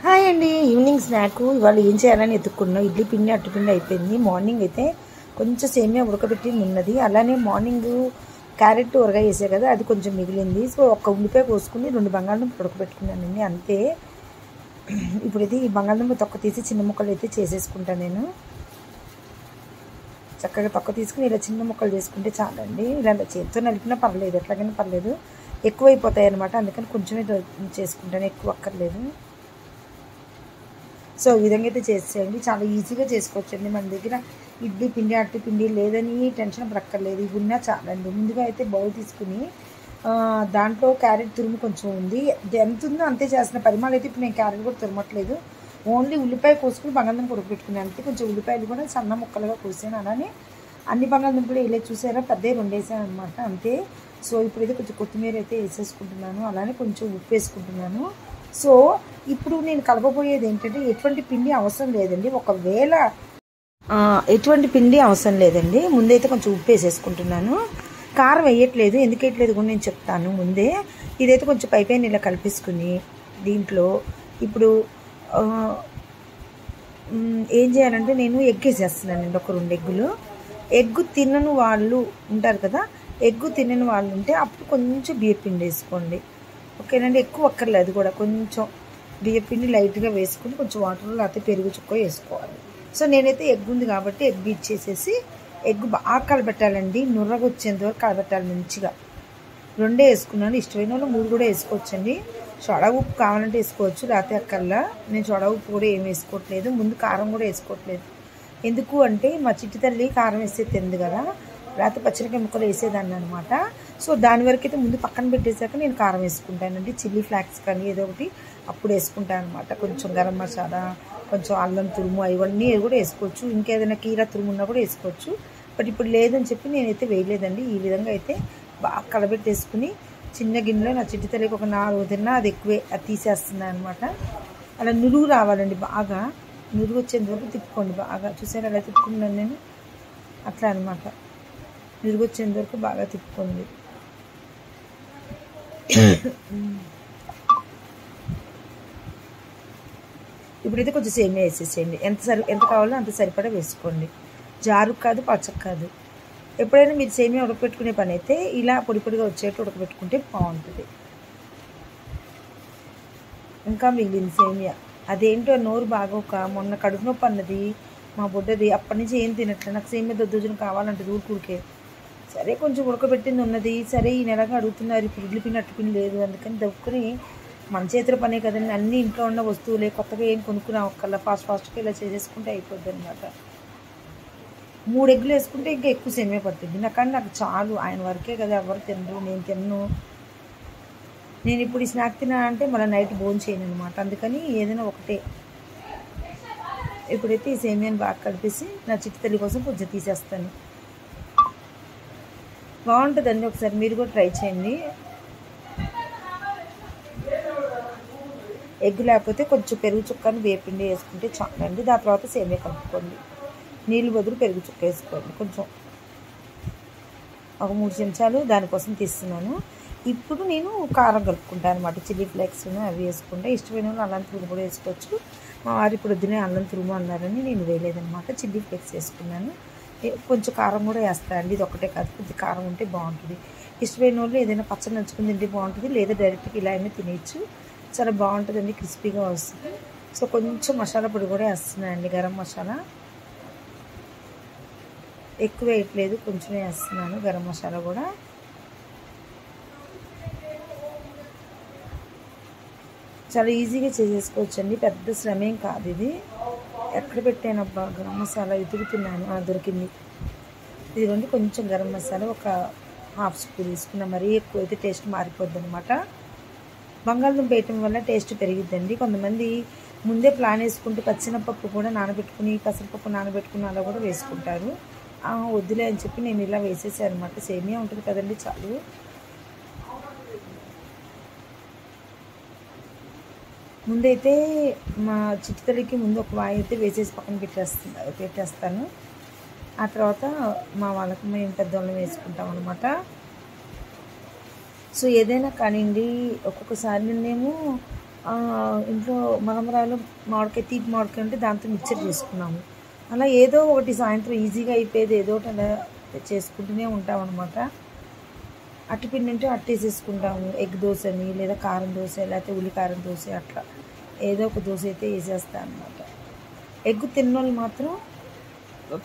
Hi అండి. Evening snack ఇవాళ ఏం చేయాలని ఎత్తుక్కున్నా. ఇడ్లీ పిండి అట్టు పిండి అయిపోయింది. మార్నింగ్ అయితే కొంచెం సేమియా ఉడకబెట్టి ఉన్నది. అలానే మార్నింగ్ క్యారెట్ ఊరగాయ వేసే కదా, అది కొంచెం మిగిలింది. సో ఒక్క ఉల్లిపాయ కోసుకుని 2 బంగాళదుంప ఉడకబెట్టుకున్నానండి, అంతే. ఇప్పుడైతే ఈ బంగాళదుంప తొక్క తీసి చిన్న ముక్కలు అయితే చేసేసుకుంటాను. నేను చక్కగా తొక్క తీసుకుని ఇలా చిన్న ముక్కలు చేసుకుంటే చాలండి. ఇలా చేతితో నలిపినా పర్లేదు, ఎట్లాగైనా పర్లేదు. ఎక్కువైపోతాయి అన్నమాట, అందుకని కొంచెమే చేసుకుంటాను, ఎక్కువ అక్కర్లేదు. సో ఈ విధంగా అయితే చేసేయండి, చాలా ఈజీగా చేసుకోవచ్చండి. మన దగ్గర ఇడ్లీ పిండి అట్టు పిండి లేదని టెన్షన్ పడక్కర్లేదు, ఇవి ఉన్నా చాలండి. ముందుగా అయితే బౌల్ తీసుకుని దాంట్లో క్యారెట్ తురుము కొంచెం ఉంది, ఎంత ఉందో అంతే చేసిన పరిమాణం. అయితే ఇప్పుడు నేను క్యారెట్ కూడా తురమట్లేదు, ఓన్లీ ఉల్లిపాయ కోసుకుని బంగాళదుంప ఉడకబెట్టుకున్నాను అంతే. కొంచెం ఉల్లిపాయలు కూడా సన్న ముక్కలుగా కోసాను. అలానే అన్ని బంగాళదుంపలు ఇలా చూసారా, పెద్ద 2 వేసాను అనమాట, అంతే. సో ఇప్పుడైతే కొంచెం కొత్తిమీర అయితే వేసేసుకుంటున్నాను, అలానే కొంచెం ఉప్పు వేసుకుంటున్నాను. సో ఇప్పుడు నేను కలపబోయేది ఏంటంటే ఎటువంటి పిండి అవసరం లేదండి. ఒకవేళ ఎటువంటి పిండి అవసరం లేదండి. ముందైతే కొంచెం ఉప్పు వేసేసుకుంటున్నాను, కారం వేయట్లేదు. ఎందుకు వేయట్లేదు కూడా నేను చెప్తాను ముందే. ఇదైతే కొంచెం పైపైన ఇలా కలిపేసుకుని దీంట్లో ఇప్పుడు ఏం చేయాలంటే నేను ఎగ్ వేసేస్తున్నానండి, ఒక 2 ఎగ్గులు. ఎగ్గు తినని వాళ్ళు ఉంటారు కదా, ఎగ్గు తినని వాళ్ళు ఉంటే అప్పుడు కొంచెం బియ్యపిండి వేసుకోండి, ఓకేనండి. ఎక్కువ అక్కర్లేదు కూడా, కొంచెం బియ్యపిండి లైట్గా వేసుకుని కొంచెం వాటర్లో లేకపోతే పెరుగు చుక్క వేసుకోవాలి. సో నేనైతే ఎగ్ ఉంది కాబట్టి ఎగ్ బీట్ చేసేసి ఎగ్ బాగా కలబెట్టాలండి, నుర్రగా వచ్చేంత వరకు కలబెట్టాలి మంచిగా. 2 వేసుకున్నాను, ఇష్టమైన వాళ్ళు 3 కూడా వేసుకోవచ్చండి. సోడా ఉప్పు కావాలంటే వేసుకోవచ్చు, లేకపోతే అక్కర్లా. నేను సోడా ఉప్పు కూడా ఏం వేసుకోవట్లేదు, ముందు కారం కూడా వేసుకోవట్లేదు. ఎందుకు అంటే మా చిట్టి తల్లి కారం వేస్తే తింది కదా, లేకపోతే పచ్చడికాయ ముక్కలు వేసేదాన్ని అనమాట. సో దాని వరకు అయితే ముందు పక్కన పెట్టేశాక నేను కారం వేసుకుంటానండి. చిల్లీ ఫ్లాక్స్ కానీ ఏదో ఒకటి అప్పుడు వేసుకుంటాను అనమాట. కొంచెం గరం మసాలా, కొంచెం అల్లం తురుము, ఇవన్నీ కూడా వేసుకోవచ్చు. ఇంకేదైనా కీరా తురుము ఉన్నా కూడా వేసుకోవచ్చు. బట్ ఇప్పుడు లేదని చెప్పి నేనైతే వేయలేదండి. ఈ విధంగా అయితే బాగా కలబెట్టేసుకుని చిన్న గిన్నెలో నా చిట్టి తల్లికి ఒక 4 తిన్నా అది ఎక్కువే, అది తీసేస్తున్నాను అనమాట. అలా నురుగు రావాలండి, బాగా నురుగు వచ్చేంత వరకు తిప్పుకోండి. బాగా చూసారు అలా తిప్పుకున్నాను నేను, అట్లా అనమాట. నురుగు వచ్చేంత వరకు బాగా తిప్పుకోండి. ఇప్పుడైతే కొంచెం సేమియా వేసేసేయండి, ఎంత కావాలో అంత సరిపడా వేసుకోండి. జారు కాదు, పచ్చకు కాదు. ఎప్పుడైనా మీరు సేమియా ఉడకపెట్టుకునే పని అయితే ఇలా పొడి పొడిగా వచ్చేట్టు ఉడకబెట్టుకుంటే బాగుంటుంది. ఇంకా మిగిలింది సేమియా, అదేంటో నోరు బాగోక మొన్న కడుపు నొప్పి అన్నది మా బుడ్డది, అప్పటి నుంచి ఏం తినట్లేదు. నాకు సేమియా దొద్దుజును కావాలంటే ఊరికే. సరే కొంచెం ఉడకబెట్టింది ఉన్నది, సరే ఈ నెలగా అడుగుతున్నారు, ఇప్పుడు ఇడ్లీ పిండి అట్టు పిండి లేదు, అందుకని దొక్కుని మన చేతిలో పనే కదండి, అన్నీ ఇంట్లో ఉన్న వస్తువులే, కొత్తగా ఏం కొనుక్కున్నా ఒక్కళ్ళ ఫాస్ట్గా ఇలా చేసేసుకుంటే అయిపోద్ది అనమాట. 3 ఎగ్గులు వేసుకుంటే ఇంకా ఎక్కువ సేమియా పడుతుంది నాకు చాలు. ఆయన వరకే కదా, ఎవరు తినరు, నేను తిన్ను. నేను ఇప్పుడు ఈ స్నాక్ తినాలంటే మళ్ళీ నైట్ భోజనం చేయను అనమాట, అందుకని ఏదైనా ఒకటే. ఇప్పుడైతే ఈ సేమియాని బాగా కలిపేసి నా చిట్టి తల్లి కోసం కొంచెం తీసేస్తాను. బాగుంటుందండి, ఒకసారి మీరు కూడా ట్రై చేయండి. ఎగ్ లేకపోతే కొంచెం పెరుగు చుక్కని వేపిండి వేసుకుంటే చాలండి. దాని తర్వాత సేమియా కలుపుకోండి, నీళ్ళు బదులు పెరుగు చుక్క వేసుకోండి కొంచెం, ఒక 3 చెంచాలు దానికోసం తీస్తున్నాను. ఇప్పుడు నేను కారం కలుపుకుంటాను అనమాట, చిల్లీ ఫ్లేక్స్ అవి వేసుకుంటే. ఇష్టమైన వాళ్ళు అల్లం తురుము కూడా వేసుకోవచ్చు. మా వారు ఇప్పుడు వద్దునే అల్లం తురుము అన్నారని నేను వేయలేదనమాట, చిల్లీ ఫ్లేక్స్ వేసుకున్నాను. కొంచెం కారం కూడా వేస్తానండి, ఇది ఒకటే కాదు, కొద్ది కారం ఉంటే బాగుంటుంది. ఇష్టమైన వాళ్ళు ఏదైనా పచ్చడి నంచుకుని తింటే బాగుంటుంది, లేదా డైరెక్ట్గా ఇలా అయినా తినేయచ్చు, చాలా బాగుంటుందండి, క్రిస్పీగా వస్తుంది. సో కొంచెం మసాలా పొడి కూడా వేస్తున్నానండి, గరం మసాలా. ఎక్కువ వేయట్లేదు, కొంచెమే వేస్తున్నాను గరం మసాలా కూడా. చాలా ఈజీగా చేసేసుకోవచ్చండి, పెద్ద శ్రమ ఏం కాదు ఇది. ఎక్కడ పెట్టానబ్బా గరం మసాలా, ఎదుగుతున్నాను, దొరికింది. ఇదిగోండి కొంచెం గరం మసాలా ఒక 1/2 స్పూన్ తీసుకున్నా, మరీ ఎక్కువ అయితే టేస్ట్ మారిపోద్ది అనమాట. బంగాళదుంప వేయటం వల్ల టేస్ట్ పెరిగిద్దండి. కొంతమంది ముందే ప్లాన్ వేసుకుంటే పచ్చినపప్పు కూడా నానబెట్టుకుని, పెసరపప్పు నానబెట్టుకుని అలా కూడా వేసుకుంటారు. వద్దులే అని చెప్పి నేను ఇలా వేసేసాను అనమాట. సేమియా ఉంటుంది కదండి, చాలు. ముందైతే మా చిట్టి తల్లికి ముందు ఒక వాయి అయితే వేసేసి పక్కన పెట్టేస్తాను. ఆ తర్వాత మా వాళ్ళకి మేము పెద్దవాళ్ళని వేసుకుంటాం అనమాట. సో ఏదైనా కానివ్వండి, ఒక్కొక్కసారి మేము ఇంట్లో మలమరాలు మామిడికాయ తీపి మామిడికాయ ఉంటే దాంతో మిక్చర్ చేసుకున్నాము. అలా ఏదో ఒకటి సాయంత్రం ఈజీగా అయిపోయేది ఏదో ఒకటి అలా చేసుకుంటూనే ఉంటాం అనమాట. అట్టిపిండి ఉంటే అట్టేసేసుకుంటాము. ఎగ్ దోశ అని, లేదా కారం దోశ, లేకపోతే ఉల్లి కారం దోశ, అట్లా ఏదో ఒక దోశ అయితే వేసేస్తాను అనమాట. ఎగ్ తిన్నోళ్ళు మాత్రం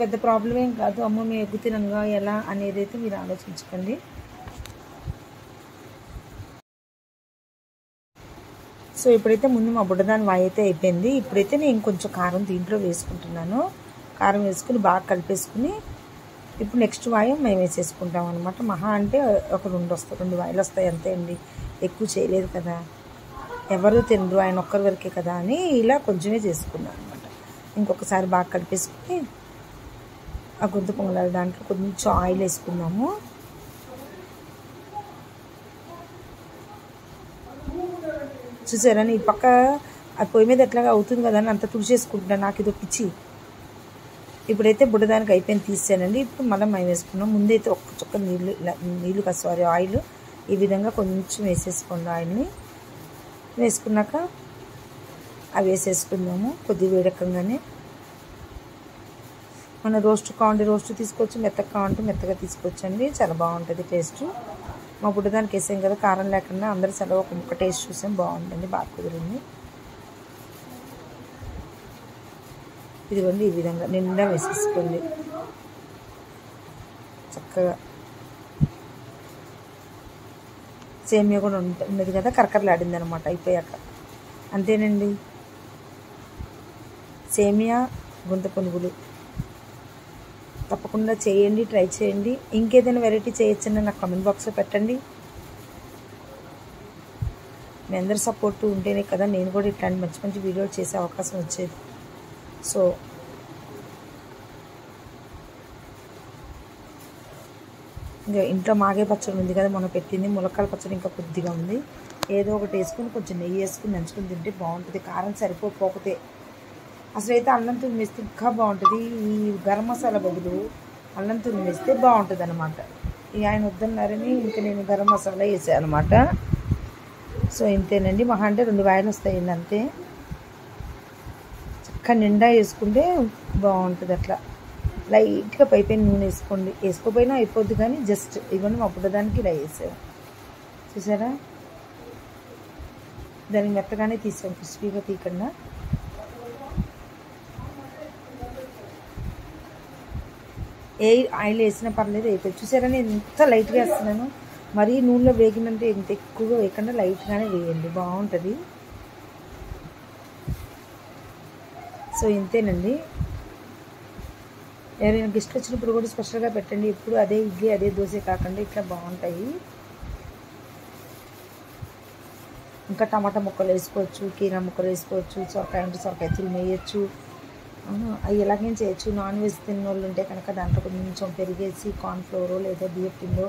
పెద్ద ప్రాబ్లం ఏం కాదు. అమ్మ మేము ఎగ్గు తినంగా ఎలా అనేది అయితే మీరు ఆలోచించకండి. సో ఇప్పుడైతే ముందు మా బుడ్డదాని వాయి అయితే అయిపోయింది. ఇప్పుడైతే నేను కొంచెం కారం దీంట్లో వేసుకుంటున్నాను. కారం వేసుకుని బాగా కలిపేసుకుని ఇప్పుడు నెక్స్ట్ వాయి మేము వేసేసుకుంటాం అనమాట. మహా అంటే ఒక 2 వాయిలు వస్తాయి అంతే అండి, ఎక్కువ చేయలేదు కదా, ఎవరు తినరు, ఆయన ఒక్కరి వరకే కదా అని ఇలా కొంచెమే చేసుకున్నాను అనమాట. ఇంకొకసారి బాగా కలిపేసుకుని ఆ గుంత పొంగలాలు దాంట్లో కొంచెం ఆయిల్ వేసుకున్నాము. చూసారని ఈ పక్క ఆ పొయ్యి మీద ఎట్లాగా అవుతుంది కదా అని అంత తుడిచేసుకుంటున్నాను, నాకు ఇది పిచ్చి. ఇప్పుడైతే బుడ్డదానికి అయిపోయింది, తీసానండి. ఇప్పుడు మళ్ళీ మేము వేసుకున్నాం. ముందైతే ఒక్క చుక్క నీళ్ళు సారీ ఆయిల్ ఈ విధంగా కొంచెం వేసేసుకోండి. ఆయిల్ని వేసుకున్నాక అవి వేసేసుకుందాము. కొద్దిగా వేడెక్కగానే మన రోస్ట్ కావండి రోస్ట్ తీసుకోవచ్చు, మెత్తగా కావంటే మెత్తగా తీసుకోవచ్చండి, చాలా బాగుంటుంది టేస్ట్. మా బుడ్డదానికి వేసాం కదా కారం లేకుండా, అందరూ చాలా ఒక ముక్క టేస్ట్ చూసాం, బాగుంటుంది, బాగా కుదిరింది. ఇదిగోండి ఈ విధంగా నిండా వేసేసుకోండి చక్కగా. సేమియా కూడా ఉన్నది కదా, కరకరలాడింది అనమాట అయిపోయాక. అంతేనండి, సేమియా గుంత పునుగులు తప్పకుండా చేయండి, ట్రై చేయండి. ఇంకేదైనా వెరైటీ చేయొచ్చని నాకు కామెంట్ బాక్స్లో పెట్టండి. మీ అందరి సపోర్ట్ ఉంటేనే కదా నేను కూడా ఇట్లాంటి మంచి మంచి వీడియోలు చేసే అవకాశం వచ్చేది. సో ఇంకా ఇంట్లో మాగే పచ్చడి ఉంది కదా మనం పెట్టింది, ములక్కాడ పచ్చడి ఇంకా కొద్దిగా ఉంది. ఏదో ఒకటి వేసుకుని కొంచెం నెయ్యి వేసుకుని నంచుకుని తింటే బాగుంటుంది. కారం సరిపోకపోతే అసలు అయితే అల్లం తురిమేస్తే ఇంకా బాగుంటుంది. ఈ గరం మసాలా బదులు అల్లం తురిమేస్తే బాగుంటుంది అనమాట. ఇక ఆయన వద్దన్నారని ఇంకా నేను గరం మసాలా వేసాను అనమాట. సో ఇంతేనండి, మహా అంటే 2 వాయిలు వస్తాయండి అంతే. చక్కగా నిండా వేసుకుంటే బాగుంటుంది. అట్లా లైట్గా పైపైన నూనె వేసుకోండి, వేసుకోపోయినా అయిపోద్ది కానీ జస్ట్ ఇవన్నీ మా బుడ్డదానికి ఇలా వేసాను. చూసారా, దాన్ని మెత్తగానే తీసాం, క్రిస్పీగా తీయకుండా. ఏ ఆయిల్ వేసినా పర్లేదు, అయిపోయింది. చూసారా నేను ఎంత లైట్గా వేస్తున్నాను, మరీ నూనెలో వేగినంటే ఇంత ఎక్కువగా వేయకుండా లైట్గానే వేయండి, బాగుంటుంది. సో ఇంతేనండి, ఎవరైనా గెస్ట్లు వచ్చినప్పుడు కూడా స్పెషల్గా పెట్టండి. ఎప్పుడు అదే ఇడ్లీ అదే దోశ కాకుండా ఇట్లా బాగుంటాయి. ఇంకా టమాటా ముక్కలు వేసుకోవచ్చు, కీరా ముక్కలు వేసుకోవచ్చు, సొరకాయ అంటే సొరకాయ తురుము వేయచ్చు, అవి ఎలాగైనా చేయొచ్చు. నాన్ వెజ్ తిన్న వాళ్ళు ఉంటే కనుక దాంట్లో కొంచెం పెరిగేసి కార్న్ఫ్లోర్ లేదా బియ్యం పిండో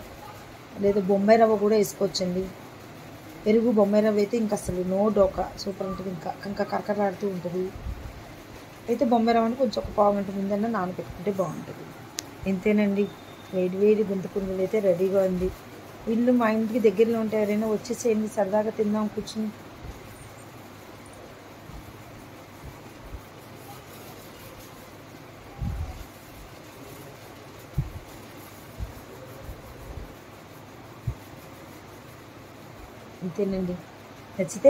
లేదా బొంబాయి రవ్వ కూడా వేసుకోవచ్చండి. పెరుగు బొంబాయి రవ్వ అయితే ఇంకా అసలు నో డోకా, సూపర్ ఉంటుంది, ఇంకా ఇంకా కరకరలాడుతూ ఉంటుంది. అయితే బొంబాయి రవ్వని కొంచెం ఒక పావు గంట ముందన్నా నానబెట్టుకుంటే బాగుంటుంది. ఇంతేనండి, వేడి వేడి గుంత పునుగులు అయితే రెడీగా ఉంది. ఇల్లు మా ఇంటికి దగ్గరలో ఉంటే ఎవరైనా వచ్చేసేయండి, సరదాగా తిందాం కూర్చుని. ఇంతేనండి, నచ్చితే